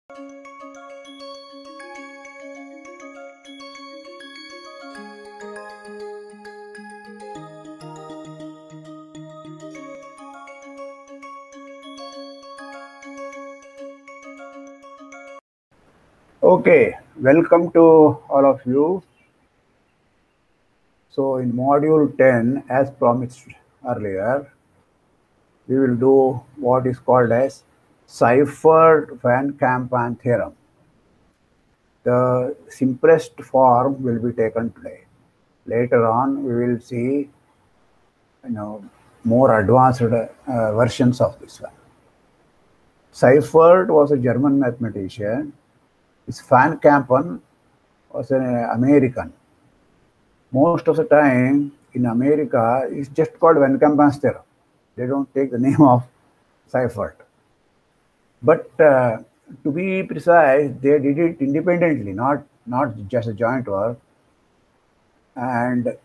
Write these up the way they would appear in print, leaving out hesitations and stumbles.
Okay, welcome to all of you. So in module 10, as promised earlier, we will do what is called as Seifert-Van Kampen theorem. The simplest form will be taken today. Later on, we will see more advanced versions of this one. Seifert was a German mathematician. This Van Kampen was an American. Most of the time in America, it's just called Van Kampen's theorem. They don't take the name of Seifert. But to be precise, they did it independently, not just a joint work. And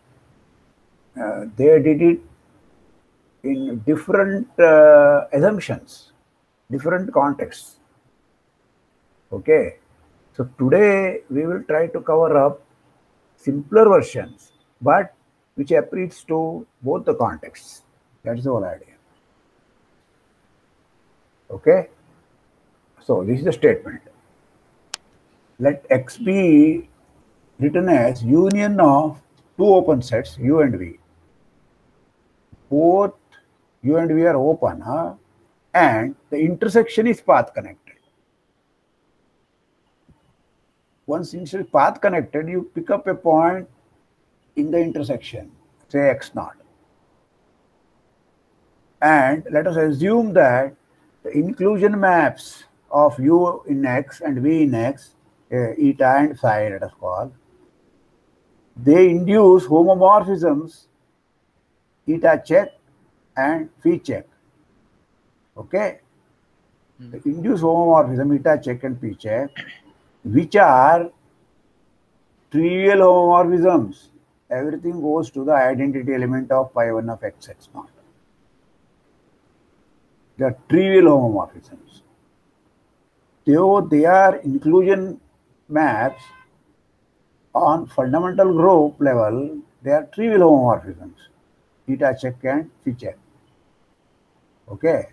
they did it in different assumptions, different contexts. Okay. So today we will try to cover up simpler versions, but which applies to both the contexts. That's the whole idea. Okay. So this is the statement. Let X be written as union of two open sets U and V. Both U and V are open, and the intersection is path connected. Once it's path connected, you pick up a point in the intersection, say X0. And let us assume that the inclusion maps of U in X and V in X, eta and psi, let us call, they induce homomorphisms eta check and phi check. Okay? The induced homomorphism eta check and phi check, which are trivial homomorphisms. Everything goes to the identity element of pi1 of X X0. They are trivial homomorphisms. Though they are inclusion maps on fundamental group level, they are trivial homomorphisms, eta check and phi check. Okay.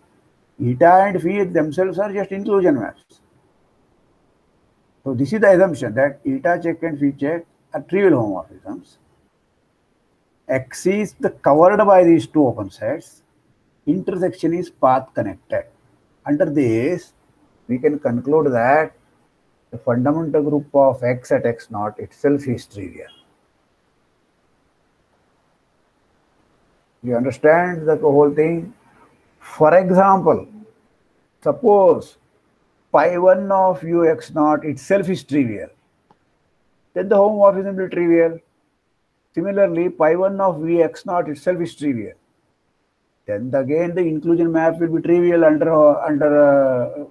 Eta and phi themselves are just inclusion maps. So this is the assumption that eta check and phi check are trivial homomorphisms. X is covered by these two open sets. Intersection is path connected. Under this, we can conclude that the fundamental group of X at X0 itself is trivial. You understand the whole thing? For example, suppose pi1 of U X0 itself is trivial, then the homomorphism will be trivial. Similarly, pi1 of V X0 itself is trivial. Then again the inclusion map will be trivial under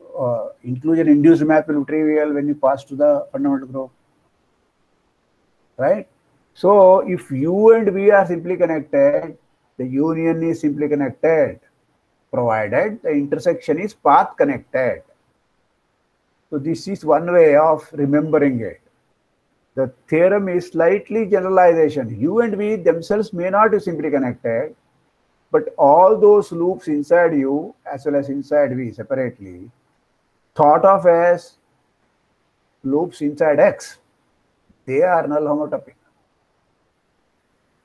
inclusion induced map will be trivial when you pass to the fundamental group. Right? So if U and V are simply connected, the union is simply connected, provided the intersection is path connected. So this is one way of remembering it. The theorem is slightly generalization. U and V themselves may not be simply connected, but all those loops inside U as well as inside V separately, thought of as loops inside X, they are null homotopic.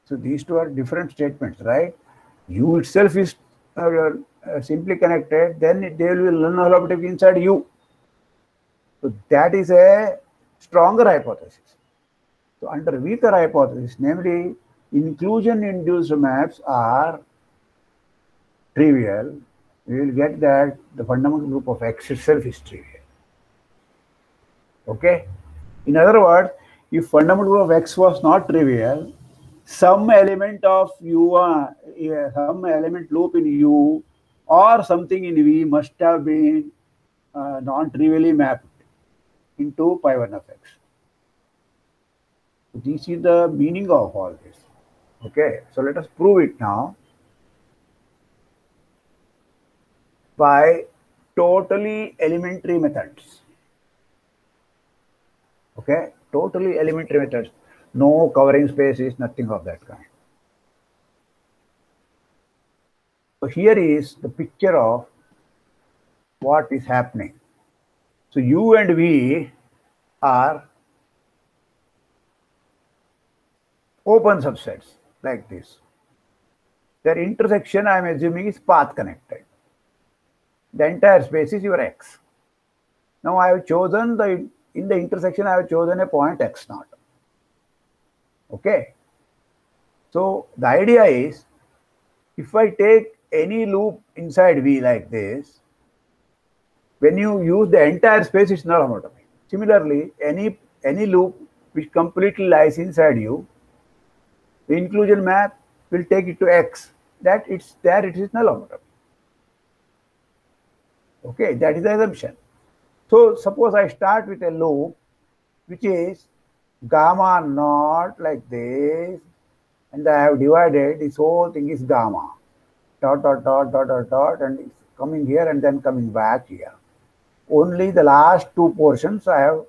So these two are different statements, right? U itself is simply connected, then they will be null homotopic inside U. So that is a stronger hypothesis. So under weaker hypothesis, namely inclusion-induced maps are trivial, we will get that the fundamental group of X itself is trivial. Okay? In other words, if fundamental group of X was not trivial, some element of U, some element loop in U or something in V must have been non-trivially mapped into pi1 of X. This is the meaning of all this. Okay, so let us prove it now by totally elementary methods. Okay, totally elementary methods. No covering spaces, nothing of that kind. So here is the picture of what is happening. So U and V are open subsets like this. Their intersection, I am assuming, is path connected. The entire space is your X. Now I have chosen in the intersection, I have chosen a point X naught. Okay. So the idea is, if I take any loop inside V like this, when you use the entire space, it's null homotopy. Similarly, any loop which completely lies inside you, the inclusion map will take it to X. That it's there, it is null homotopy. Okay, that is the assumption. So suppose I start with a loop which is gamma naught like this, and I have divided this whole thing is gamma dot dot dot dot dot dot, and it's coming here and then coming back here. Only the last two portions I have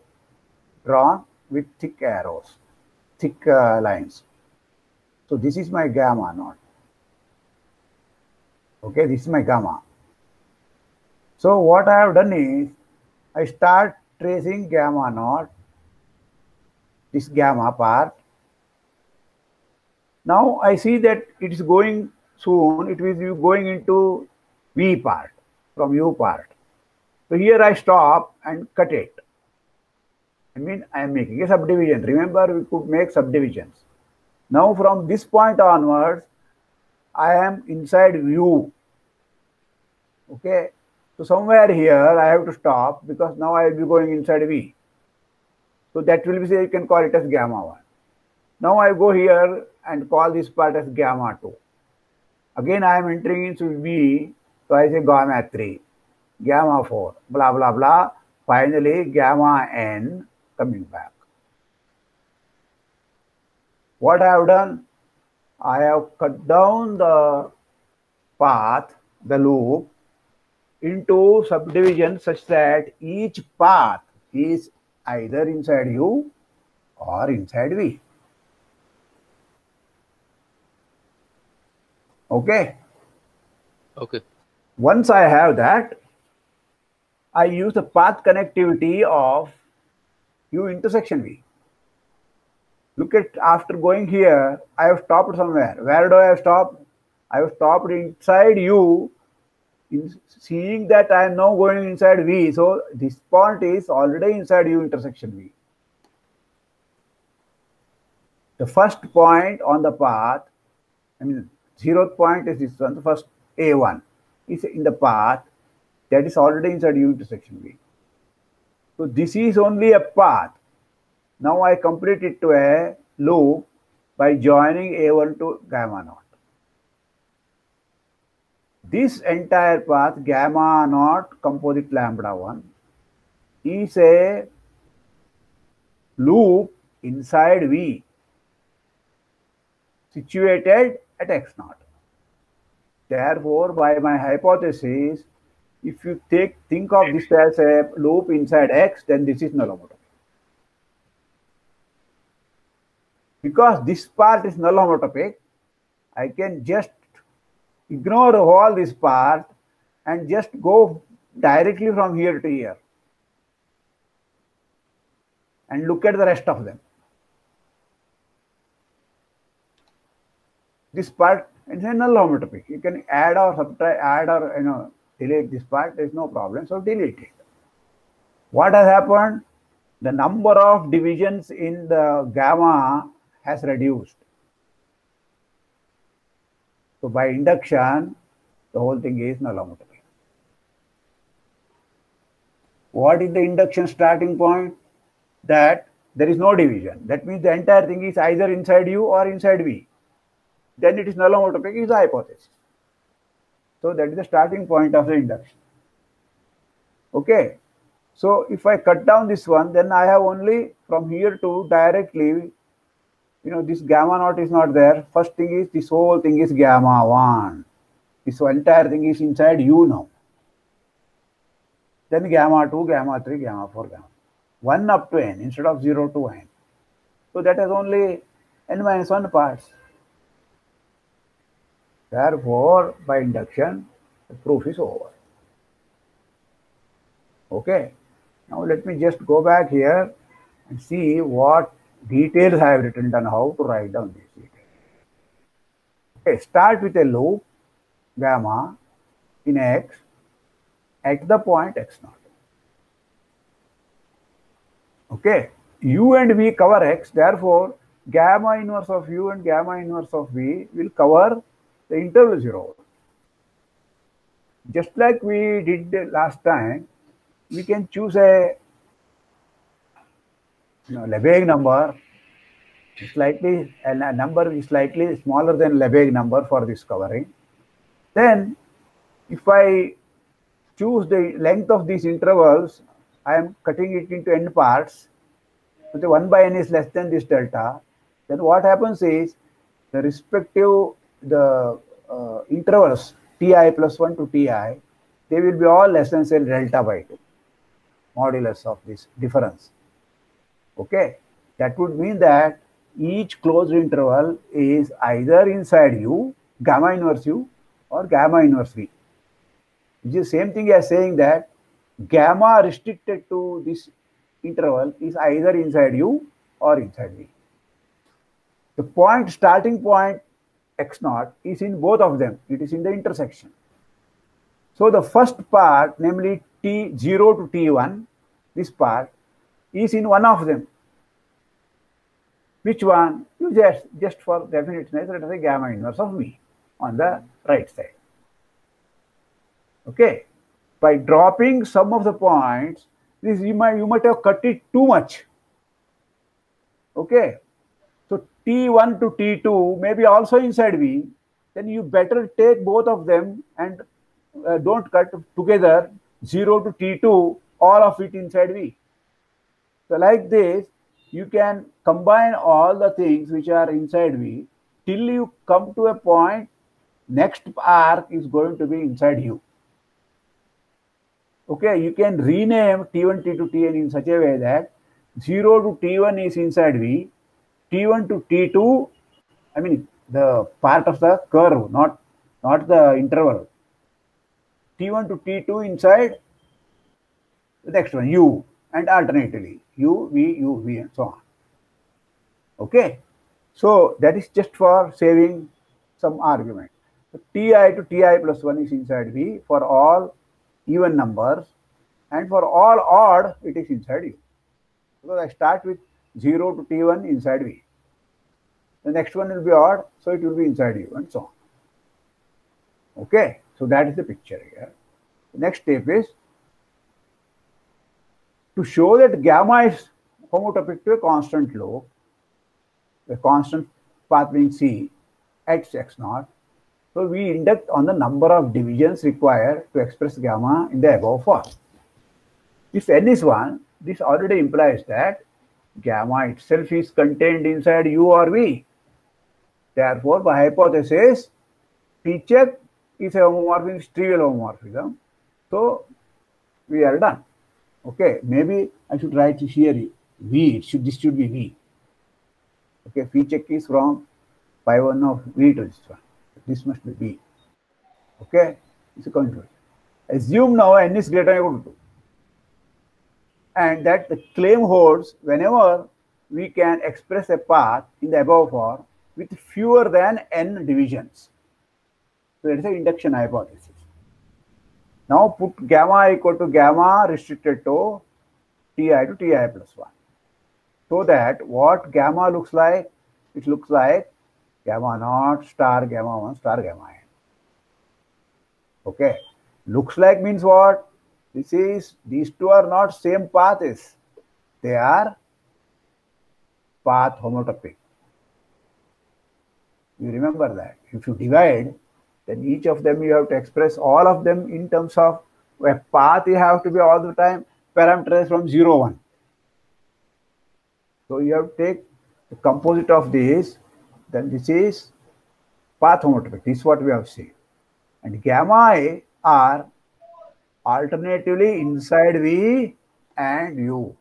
drawn with thick arrows, thick lines. So this is my gamma naught. Okay, this is my gamma. So what I have done is, I start tracing gamma naught, this gamma part. Now I see that it is going soon, it will be going into V part from U part. So here I stop and cut it. I mean, I am making a subdivision. Remember, we could make subdivisions. Now from this point onwards, I am inside U. Okay. So somewhere here I have to stop because now I will be going inside V. So that will be, say, you can call it as gamma 1. Now I go here and call this part as gamma 2. Again I am entering into V, so I say gamma 3, gamma 4, blah blah blah. Finally gamma n coming back. What I have done? I have cut down the path, the loop, into subdivisions such that each path is either inside U or inside V. Okay. Okay. Once I have that, I use the path connectivity of U intersection V. Look at, after going here, I have stopped somewhere. Where do I have stopped? I have stopped inside U. In seeing that I am now going inside V, so this point is already inside U intersection V. The first point on the path, I mean, 0th point is this one, the first A1 is in the path that is already inside U intersection V. So this is only a path. Now I complete it to a loop by joining A1 to gamma naught. This entire path, gamma naught composite lambda 1, is a loop inside V situated at X naught. Therefore, by my hypothesis, if you think of this as a loop inside X, then this is null homotopy. Because this part is null homotopic, I can just ignore all this part and just go directly from here to here and look at the rest of them. This part is a null homotopic. You can add or subtract, add or delete this part. There is no problem. So delete it. What has happened? The number of divisions in the gamma has reduced. So by induction, the whole thing is null homotopy. What is the induction starting point? That there is no division. That means the entire thing is either inside U or inside V. Then it is null homotopic, is the hypothesis. So that is the starting point of the induction. Okay. So if I cut down this one, then I have only from here to directly, this gamma naught is not there. First thing is, this whole thing is gamma 1. This entire thing is inside U now. Then gamma 2, gamma 3, gamma 4, gamma. 1 up to n instead of 0 to n. So that has only n minus 1 parts. Therefore, by induction, the proof is over. Okay. Now let me just go back here and see what details I have written down, how to write down these details. Okay, start with a loop gamma in x at the point x0. Okay, u and v cover x, therefore gamma inverse of u and gamma inverse of v will cover the interval 0. Just like we did last time, we can choose a Lebesgue number, slightly, and a number is slightly smaller than Lebesgue number for this covering. Then if I choose the length of these intervals, I am cutting it into n parts. So the 1 by n is less than this delta. Then what happens is the respective intervals ti plus 1 to ti, they will be all less than say delta by 2, modulus of this difference. Okay, that would mean that each closed interval is either inside u, gamma inverse u, or gamma inverse v. Which is the same thing as saying that gamma restricted to this interval is either inside u or inside v. The point, starting point x0 is in both of them. It is in the intersection. So the first part, namely t0 to t1, this part is in one of them. Which one? You just for definiteness, let us say gamma inverse of v on the right side. Okay. By dropping some of the points, this you might have cut it too much. Okay. So T1 to T2 may be also inside V. Then you better take both of them and don't cut together 0 to T2, all of it inside V. So like this, you can combine all the things which are inside V till you come to a point, next arc is going to be inside U. Okay, you can rename T1, T2, Tn in such a way that 0 to T1 is inside V, T1 to T2, I mean the part of the curve, not the interval. T1 to T2 inside the next one, U, and alternately U, V, and so on. Okay, so that is just for saving some argument. So Ti to Ti plus 1 is inside V for all even numbers, and for all odd, it is inside U. Because I start with 0 to T1 inside V. The next one will be odd, so it will be inside U, and so on. Okay, so that is the picture here. The next step is to show that gamma is homotopic to a constant loop, a constant path being C at x0. So we induct on the number of divisions required to express gamma in the above form. If n is 1, this already implies that gamma itself is contained inside U or V. Therefore, by hypothesis, P check is a homomorphism, is trivial homomorphism. So we are done. Okay, maybe I should write here V. This should be V. Okay, P check is from pi 1 of V to this one. This must be V. Okay, it's a control. Assume now n is greater than or equal to 2. And that the claim holds whenever we can express a path in the above form with fewer than n divisions. So that is the induction hypothesis. Now put gamma equal to gamma restricted to Ti to Ti plus 1. So that what gamma looks like, it looks like gamma naught star gamma 1 star gamma n. Okay. Looks like means what? These two are not same paths. They are path homotopic. You remember that. If you divide, then each of them you have to express all of them in terms of a path. You have to be all the time parameterized from 0, 1. So you have to take the composite of this, then this is path homotopic. This is what we have seen. And gamma I are alternatively inside V and U.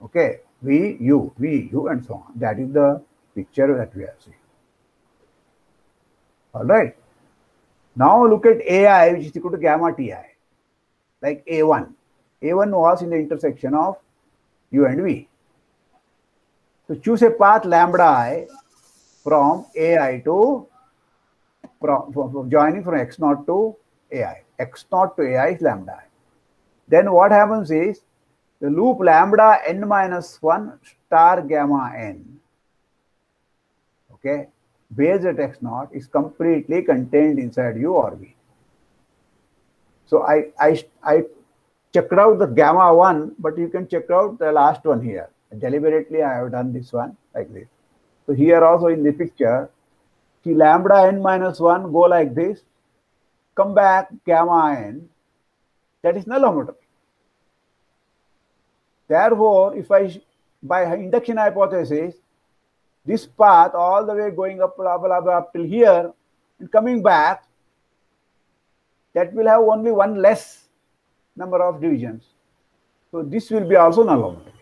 Okay, V, U, and so on. That is the picture that we are seeing. All right. Now look at AI, which is equal to gamma Ti, like A1. A1 was in the intersection of U and V. So choose a path lambda I from AI to from joining from x0 to AI. x0 to AI is lambda I. Then what happens is the loop lambda n minus 1 star gamma n, okay, based at x0 is completely contained inside U or V. So I checked out the gamma 1, but you can check out the last one here. Deliberately, I have done this one like this. So here also in the picture, see lambda n minus 1 go like this, come back gamma n, that is null homotopy. Therefore, if I, by induction hypothesis, this path all the way going up, blah, blah, blah, up till here, and coming back, that will have only one less number of divisions. So this will be also null homotopy.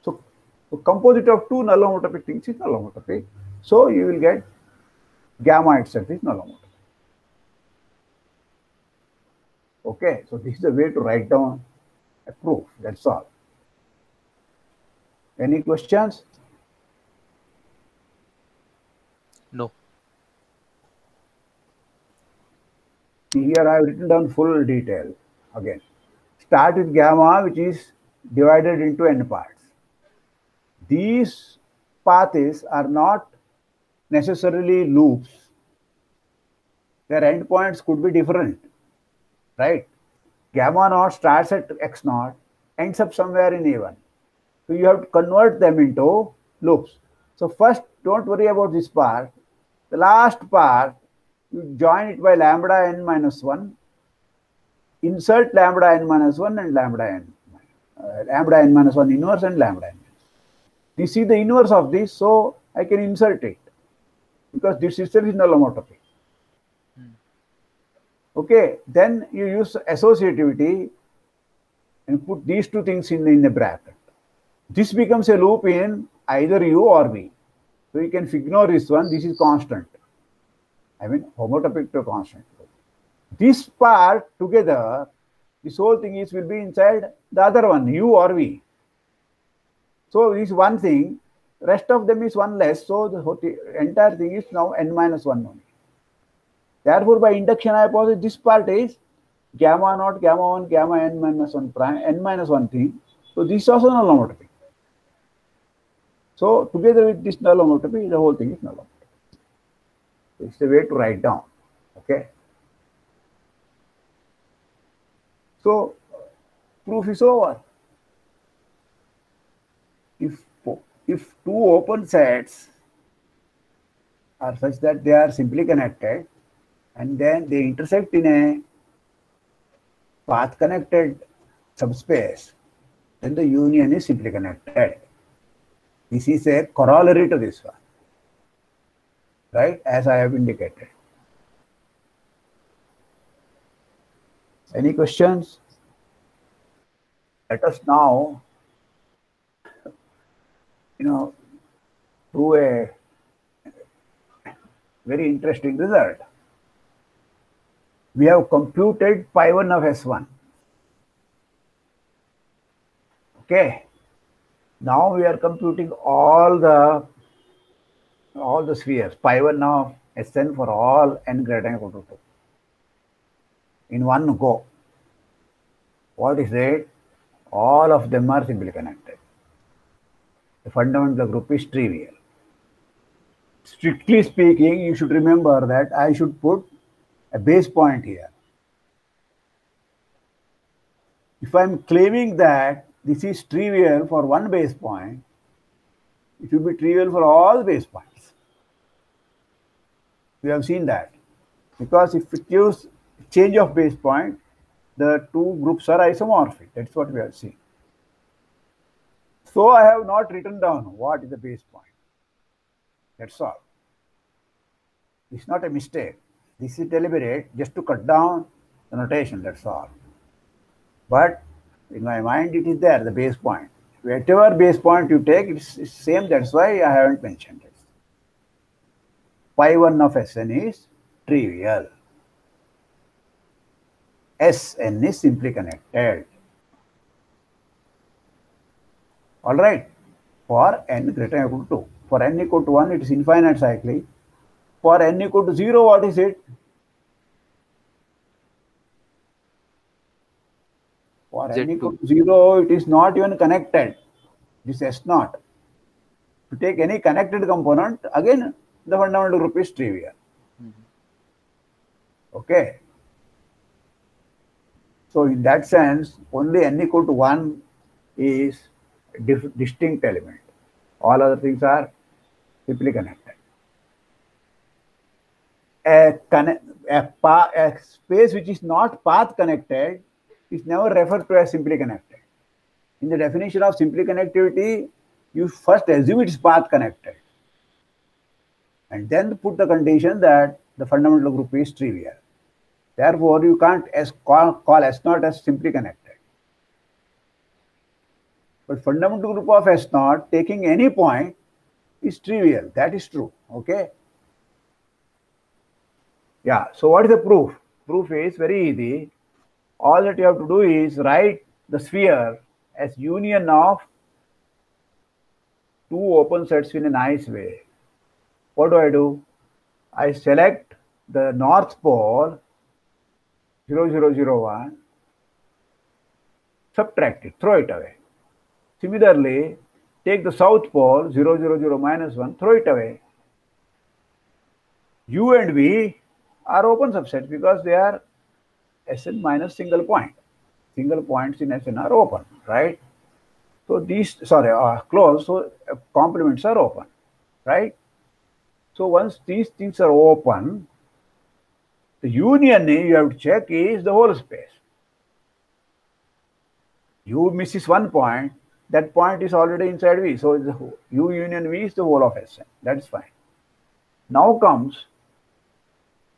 So composite of two null homotopy things is null homotopy. So you will get gamma itself is null homotopy. Okay, so this is the way to write down a proof. That's all. Any questions? No. Here I have written down full detail again. Start with gamma, which is divided into n parts. These paths are not necessarily loops. Their endpoints could be different, right? Gamma naught starts at x naught, ends up somewhere in A1. So you have to convert them into loops. So first, don't worry about this part. The last part, you join it by lambda n minus 1, insert lambda n minus 1 and lambda n minus 1 inverse and lambda n. You see the inverse of this, so I can insert it because this itself is null homotopy. Okay, then you use associativity and put these two things in the bracket. This becomes a loop in either U or V. So you can ignore this one. This is constant. I mean homotopic to constant. This part together, this whole thing is will be inside the other one, U or V. So this one thing, rest of them is one less. So the entire thing is now n minus 1 only. Therefore, by induction hypothesis, this part is gamma naught, gamma 1, gamma n minus 1 prime, n minus 1 thing. So this is also null homotopy. So together with this null homotopy, the whole thing is null homotopy. It's the way to write down. Okay. So proof is over. If two open sets are such that they are simply connected and then they intersect in a path connected subspace, then the union is simply connected. This is a corollary to this one, right? As I have indicated. Any questions? Let us now, do a very interesting result. We have computed pi 1 of S1. Okay. Now we are computing all the spheres, pi 1 of Sn for all n greater than or equal to 2 in one go. What is it? All of them are simply connected. The fundamental group is trivial. Strictly speaking, you should remember that I should put a base point here. If I am claiming that this is trivial for one base point, it will be trivial for all base points. We have seen that. Because if it gives change of base point, the two groups are isomorphic. That's what we have seen. So I have not written down what is the base point. That's all. It's not a mistake. This is deliberate just to cut down the notation, that's all. But in my mind, it is there, the base point. whatever base point you take, it's same. That's why I haven't mentioned it. Pi 1 of Sn is trivial. Sn is simply connected. All right. For n greater than or equal to 2. For n equal to 1, it is infinite cyclic. For n equal to 0, what is it? For n Z2. equal to 0, it is not even connected. This S0. To take any connected component, again, the fundamental group is trivial. Okay. So in that sense, only n equal to 1 is a distinct element. All other things are simply connected. A space which is not path connected is never referred to as simply connected. In the definition of simply connectivity, you first assume it is path connected and then put the condition that the fundamental group is trivial. Therefore, you can't call S0 as simply connected. But fundamental group of S0 taking any point is trivial. That is true. Okay. Yeah. So what is the proof? Proof is very easy. All that you have to do is write the sphere as union of two open sets in a nice way. What do? I select the north pole 0, 0, 0, 1, subtract it, throw it away. Similarly, take the south pole 0, 0, 0, minus 1, throw it away. U and V are open subsets because they are Sn minus single point. Single points in Sn are open, right? So these, closed, so complements are open, right? So once these things are open, the union you have to check is the whole space. U misses one point, that point is already inside V. So the U union V is the whole of Sn. That is fine. Now comes,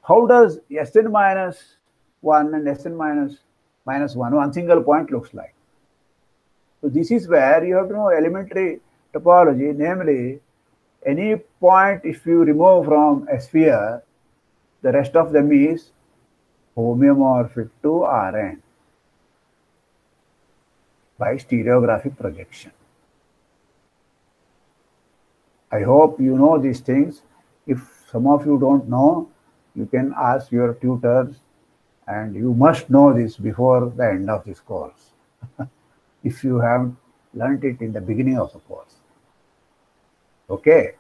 how does Sn minus 1 and Sn minus 1, one single point looks like? So this is where you have to know elementary topology, namely, any point if you remove from a sphere, the rest of them is homeomorphic to Rn by stereographic projection. I hope you know these things. If some of you don't know, you can ask your tutors, and you must know this before the end of this course if you have learned it in the beginning of the course. Okay.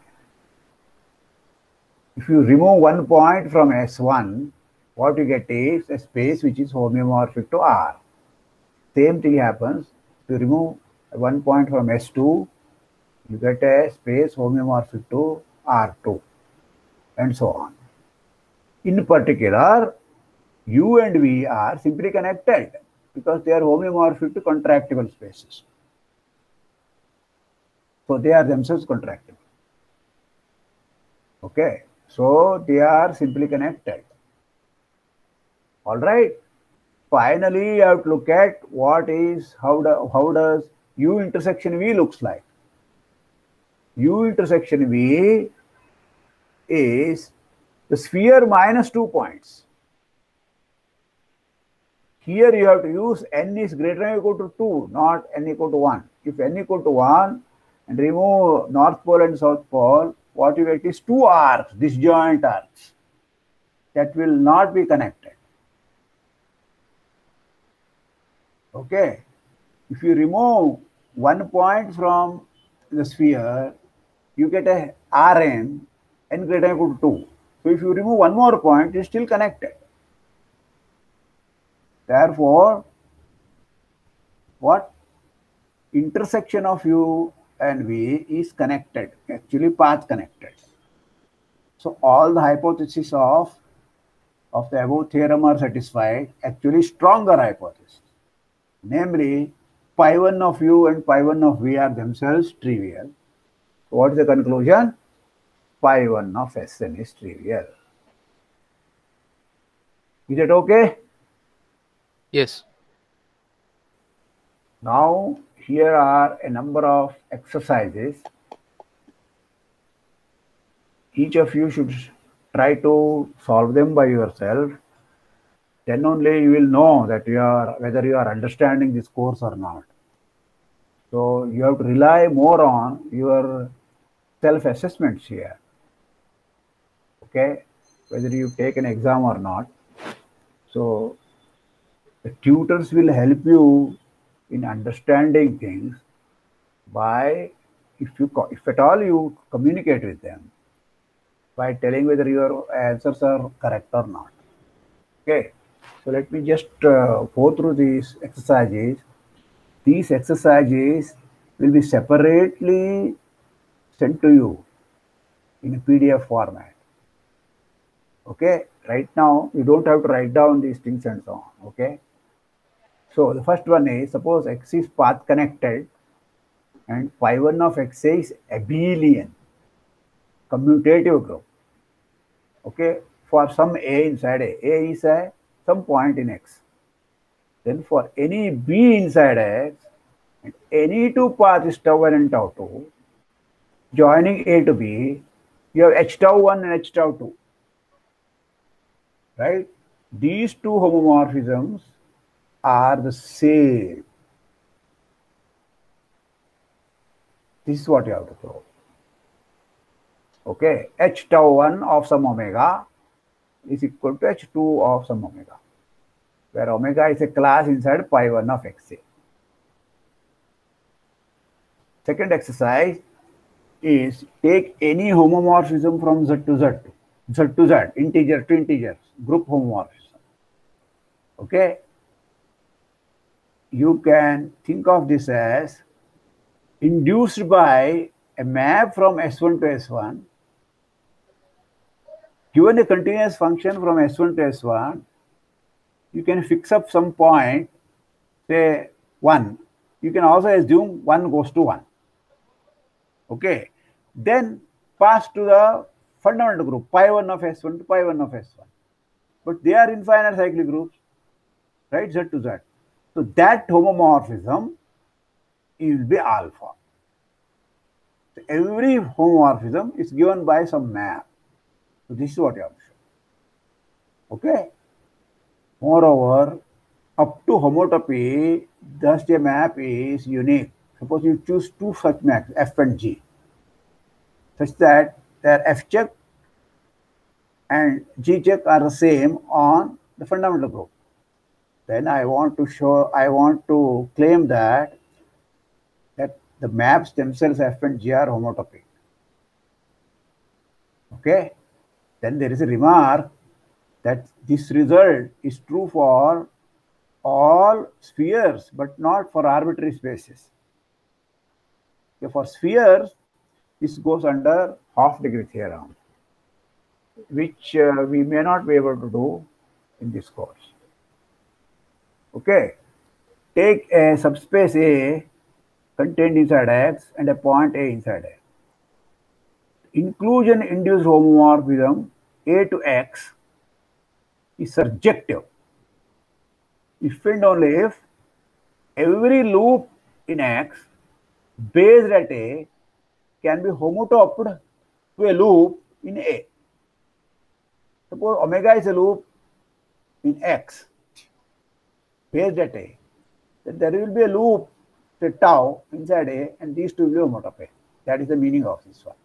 If you remove one point from S1, what you get is a space which is homeomorphic to R. Same thing happens. If you remove one point from S2, you get a space homeomorphic to R2, and so on. In particular, U and V are simply connected because they are homeomorphic to contractible spaces. So they are themselves contractible. Okay. So they are simply connected. All right. Finally, you have to look at how does U intersection V looks like. U intersection V is the sphere minus 2 points. Here you have to use n is greater than or equal to 2, not n equal to 1. If n equal to 1 and remove north pole and south pole, what you get is two arcs, disjoint arcs, that will not be connected. Okay. If you remove 1 point from the sphere, you get a Rn, n greater than or equal to 2. So if you remove one more point, it is still connected. Therefore, what intersection of U and V is connected, actually path connected. So all the hypotheses of the above theorem are satisfied, actually stronger hypothesis. Namely, pi 1 of U and pi 1 of V are themselves trivial. So what is the conclusion? Pi 1 of Sn is trivial. Is it okay? Yes. Now, here are a number of exercises. Each of you should try to solve them by yourself. Then only you will know that whether you are understanding this course or not. So you have to rely more on your self-assessments here. Okay, whether you take an exam or not. So the tutors will help you in understanding things by, if at all you communicate with them, by telling whether your answers are correct or not. Okay, so let me just go through these exercises. These exercises will be separately sent to you in a PDF format. Okay, right now you don't have to write down these things and so on. Okay, so the first one is, suppose X is path connected and phi1 of X is abelian commutative group. Okay, for some A inside A is some point in X. Then for any B inside X, and any two paths tau1 and tau2, joining A to B, you have H tau1 and H tau2. Right? These two homomorphisms are the same. This is what you have to prove. Okay, H tau1 of some omega is equal to H2 of some omega, where omega is a class inside phi1 of Xa. Second exercise is, take any homomorphism from Z to Z, Z to Z, integer to integers, group homomorphism. Okay, you can think of this as induced by a map from S1 to S1. Given a continuous function from S1 to S1, you can fix up some point, say 1. You can also assume 1 goes to 1. Okay, then pass to the fundamental group, phi1 of S1 to phi1 of S1. But they are infinite cyclic groups, right, Z to Z. So that homomorphism will be alpha. So every homomorphism is given by some map. So this is what you have to show. Okay. Moreover, up to homotopy, thus the map is unique. Suppose you choose two such maps, F and G, such that their F check and G check are the same on the fundamental group. Then I want to claim that the maps themselves F and G are homotopic. Okay. Then there is a remark that this result is true for all spheres, but not for arbitrary spaces. Okay, for spheres, this goes under half-degree theorem, which we may not be able to do in this course. Okay, take a subspace A contained inside X and a point A inside X. Inclusion-induced homomorphism A to X is surjective if and only if every loop in X based at A can be homotoped to a loop in A. Suppose omega is a loop in X based at A, then there will be a loop, say tau, inside A, and these two will be homotopy. That is the meaning of this one.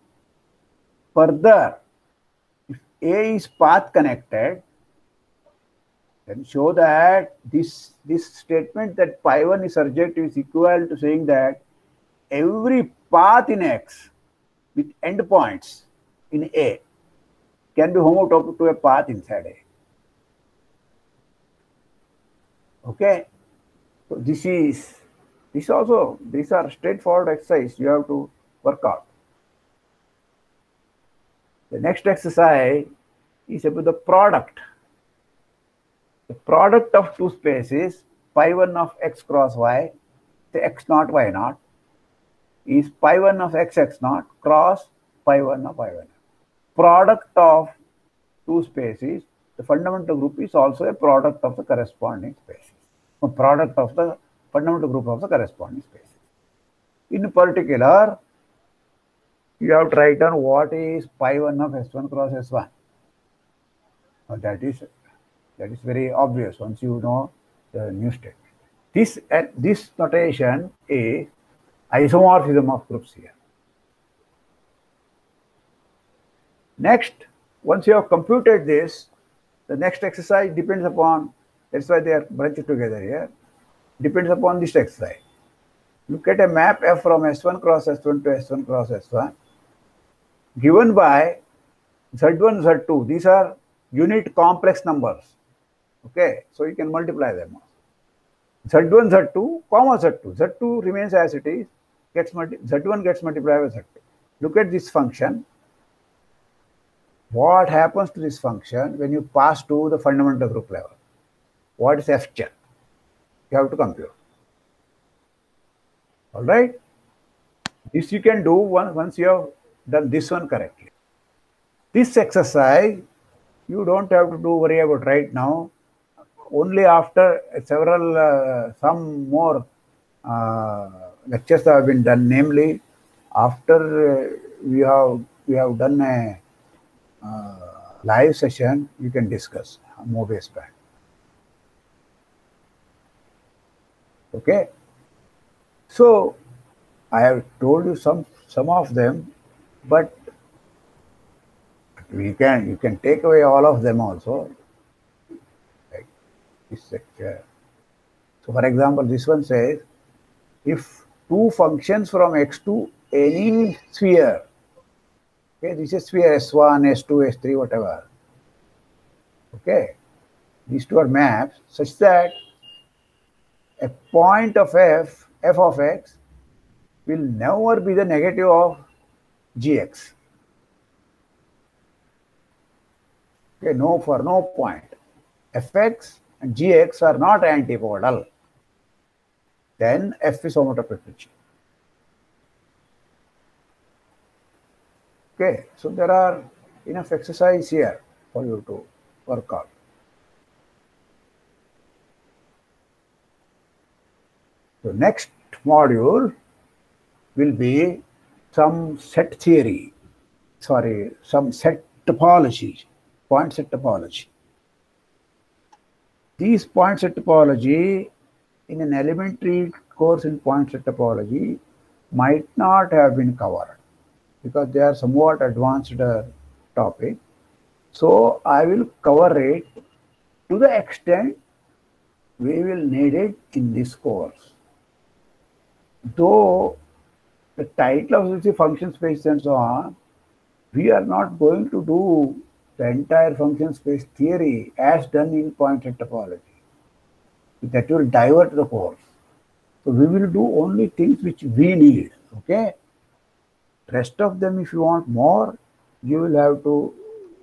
Further, if A is path connected, then show that this statement that phi1 is surjective is equivalent to saying that every path in X with endpoints in A can be homotopy to a path inside A. Okay, so these are straightforward exercise you have to work out. The next exercise is about the product. The product of two spaces, phi1 of X cross Y, say X naught Y naught, is phi1 of X naught cross phi1 of Y1. Product of two spaces, the fundamental group is also a product of the corresponding spaces. A product of the fundamental group of the corresponding spaces. In particular, you have to write down what is pi 1 of S1 cross S1. Now that is very obvious once you know the new state. This notation is isomorphism of groups here. Next, once you have computed this, the next exercise depends upon, that's why they are bunched together here, depends upon this exercise. Look at a map F from S1 cross S1 to S1 cross S1 given by Z1, Z2. These are unit complex numbers. Okay, so you can multiply them. Z1, Z2, comma Z2. Z2 remains as it is, Z1 gets multiplied by Z2. Look at this function. What happens to this function when you pass to the fundamental group level? What is F check? You have to compute. All right? This you can do once you have done this one correctly. This exercise, you don't have to worry about right now. Only after some more lectures have been done, namely after we have done a live session, you can discuss Mobius band. Okay, so I have told you some of them, but you can take away all of them also. Like this lecture. So, for example, this one says if two functions from X to any sphere. Okay, this is sphere S1, S2, S3, whatever. Okay, these two are maps such that a point of f of x, will never be the negative of gx. Okay, for no point. Fx and gx are not antipodal. Then f is homotopy to G. Okay, so there are enough exercise here for you to work on. So next module will be some set theory, some set topology, point set topology. These point set topology in an elementary course in point set topology might not have been covered because they are somewhat advanced topic. So I will cover it to the extent we will need it in this course. Though the title of the function space and so on, we are not going to do the entire function space theory as done in point set topology. That will divert the course. So we will do only things which we need. Okay. Rest of them, if you want more, you will have to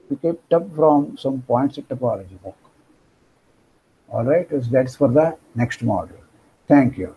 pick it up from some point set topology book. All right. That's for the next module. Thank you.